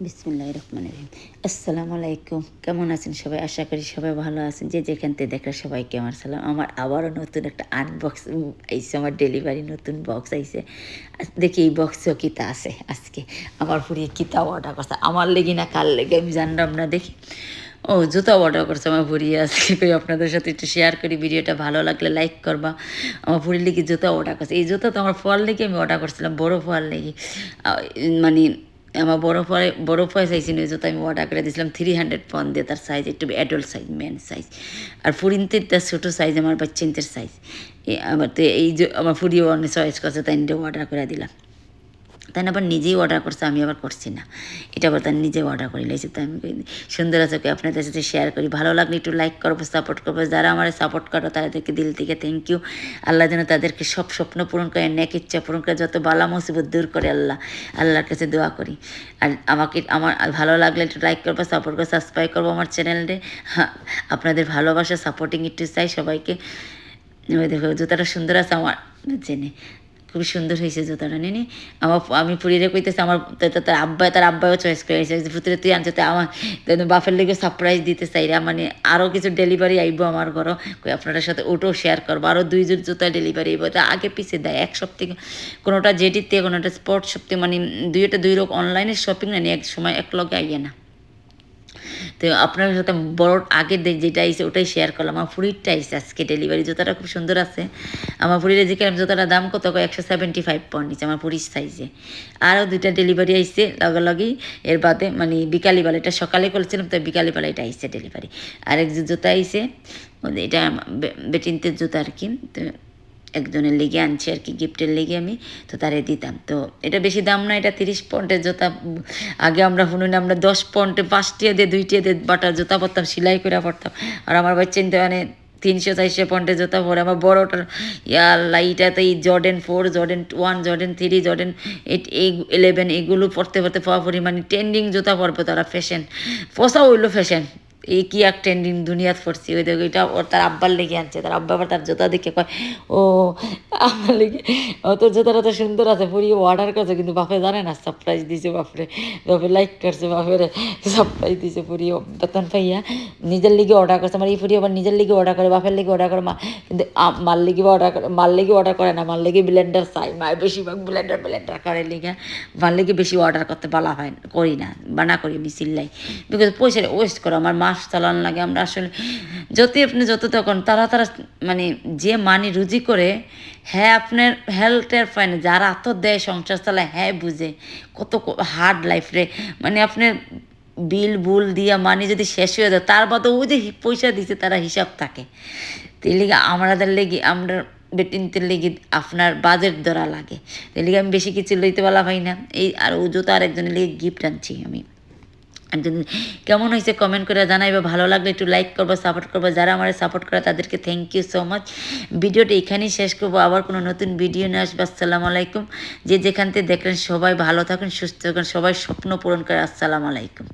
বিসমিল্লাহির রহমানির রহিম। আসসালামু আলাইকুম। কেমন আছেন সবাই? আশা করি সবাই ভালো আছেন। যে যেখান থেকে দেখলে সবাইকে আমার সালাম। আমার আবারও নতুন একটা আনবক্স আইছে, আমার ডেলিভারি নতুন বক্স আইছে। দেখি এই বক্সেও কিতা আছে আজকে। আমার ফুরিয়ে কিতা অর্ডার করছে। আমার লেগে না কার লেগে আমি জানলাম না, দেখি। ও জুতা অর্ডার করছে আমার ফুরিয়ে, আজকে কই আপনাদের সাথে একটু শেয়ার করি। ভিডিওটা ভালো লাগলে লাইক করবা। আমার ফুরির লেগে জুতা অর্ডার করছে। এই জুতা তো আমার ফল লেগে আমি অর্ডার করছিলাম, বড় ফল লেগে। মানে আমার বড় ফয় চাইছি না, জুতো আমি অর্ডার করে দিয়েছিলাম 300 পাউন্ড দিয়ে। তার সাইজ একটু অ্যাডাল্ট সাইজ, মেন সাইজ। আর ফুরিনতে তার ছোটো সাইজ, আমার বাচ্চিনতের সাইজ। আমার তো এই যে আমার ফুরিও অনেক চয়েস করছে, তাই অর্ডার করে দিলাম। তাই আবার নিজেই অর্ডার করছে, আমি আবার করছি না। এটা আবার তার নিজে অর্ডার করে লাইছে। তাই আমি সুন্দর আছে আপনাদের সাথে শেয়ার করি। ভালো লাগলে একটু লাইক করবো, সাপোর্ট করবো। যারা আমার সাপোর্ট করো তাদেরকে দিল থেকে থ্যাংক ইউ। আল্লাহ যেন তাদেরকে সব স্বপ্ন পূরণ করে, নেক ইচ্ছা পূরণ করে, যত বালা মুসিবত দূর করে আল্লাহর কাছে দোয়া করি। আর আমার ভালো লাগলে একটু লাইক করবো, সাপোর্ট করবো, সাবস্ক্রাইব করবো আমার চ্যানেলে। হ্যাঁ, আপনাদের ভালোবাসা সাপোর্টিং একটু চাই সবাইকে। ওই দেখো জুতাটা সুন্দর আছে আমার জেনে, খুব সুন্দর হয়েছে জুতাটা। নিনি আমি পুরীরে কইতেছি, আমার তার আব্বাও চয়েস করে এসেছে। পুতুরে তুই আনছো, তো আমার বাপের লেগে সারপ্রাইজ দিতে চাইরা, মানে আরও কিছু ডেলিভারি আইব আমার ঘরও। কই আপনার সাথে ওটাও শেয়ার করবো। আরও 2 জোড় জুতা ডেলিভারি আইব। তা আগে পিছিয়ে দেয় এক সপ্তাহে, কোনোটা জেডিতে, কোনোটা স্পট সপ্তাহে, মানে দুই রকম অনলাইনে শপিং না এক সময় এক লগে আইয়ে না। তো আপনার সাথে বড় আগের যেটা আইসে ওটাই শেয়ার করলাম। আমার ফুরিরটা আইসে আজকে ডেলিভারি। জুতাটা খুব সুন্দর আছে। আমার ফুরিরে যে কিরম জুতাটার দাম কত, 175 পাউন্ড নিচ্ছে আমার ফুরির সাইজে। আরও 2টা ডেলিভারি আইসে লগেই। এর বাদে মানে বিকালিবেলা, এটা সকালে করেছিলাম, তো বিকালিবেলা এটা আইসে ডেলিভারি। আরেক যে জুতা আইসে, এটা বেটিনতের জুতা আর কি। তো একজনের লেগে আনছি আর কি, গিফটের লেগে আমি, তো তারে দিতাম। তো এটা বেশি দাম না, এটা 30 পাউন্ডের জুতা। আগে আমরা শুনুন, আমরা 10 পাউন্ডে 5টিয়া দিয়ে 2টিয়া দিয়ে বাটার জুতা পরতাম, সেলাই করে পরতাম। আর আমার বাচ্চা মানে 300-400 পাউন্ডের জুতা পরে। আমার বড়োটার ইয়াল্লা, এইটাতে এই জর্ডেন 4, জর্ডেন 1, জর্ডেন 3, জর্ডেন 8, 11 এগুলো পরতে পরি, মানে ট্রেন্ডিং জুতা পরবে তারা। ফ্যাশন পোষা হইলো ফ্যাশন। এই কি এক ট্রেন্ডিং দুনিয়াত পড়ছি। ওই দেখো এটা ওর তার আব্বার লেগে আনছে। তার আব্বা আবার তার জুতা দেখে কয়, ও আমার লেগে ও তোর জুতাটা তো সুন্দর আছে। পুরিয়ে অর্ডার করছে, কিন্তু বাপে জানে না। সারপ্রাইজ দিছে বাপরে, বাপে লাইক করছে, বাপের সারপ্রাইজ দিছে। পুরিয়ে বেতন পাইয়া নিজের লিগে অর্ডার করছে। আমার এই পুরি আবার নিজের লিগে অর্ডার করে, বাপের লিগে অর্ডার করে। কিন্তু মার লিগে অর্ডার করে, মার লিগে অর্ডার করে না। মার লিগে ব্লেন্ডার চাই। মায়ের বেশিরভাগ ব্লেন্ডার করে লিগে। মার লিগে বেশি অর্ডার করতে বলা হয়, করি না, বানা করি আমি চিল্লাই। বিকজ পয়সা ওয়েস্ট করো, আমার মাস চালান লাগে। আমরা আসলে আপনি যত তখন তারা মানে যে মানি রুজি করে, হ্যাঁ আপনার হেলথের ফাইন, যারা এত দেয় সংসার চালায়, হ্যাঁ বুঝে কত হার্ড লাইফ রে। মানে আপনার বুল দিয়া মানি যদি শেষ হয়ে যায়, তার বাদে ওই যে পয়সা দিছে তারা হিসাব থাকে। তো এই লিগে আমাদের লেগে, আমরা বেটিনতের লেগে আপনার বাজেট ধরা লাগে। এই লিগে আমি বেশি কিছু লইতে বলা হয় না। এই আর ও জুতো আরেকজনের লেগে গিফট আনছি আমি। কেমন হয়েছে কমেন্ট করে জানাইবে। ভালো লাগলে একটু লাইক করবো, সাপোর্ট করবো। যারা আমার সাপোর্ট করে তাদেরকে থ্যাংক ইউ সো মাচ। ভিডিওটা এখানেই শেষ করবো, আবার কোনো নতুন ভিডিও নিয়ে আসবো। আসসালামু আলাইকুম। যে যেখান থেকে দেখলেন সবাই ভালো থাকুন, সুস্থ থাকুন, সবাই স্বপ্ন পূরণ করে। আসসালামু আলাইকুম।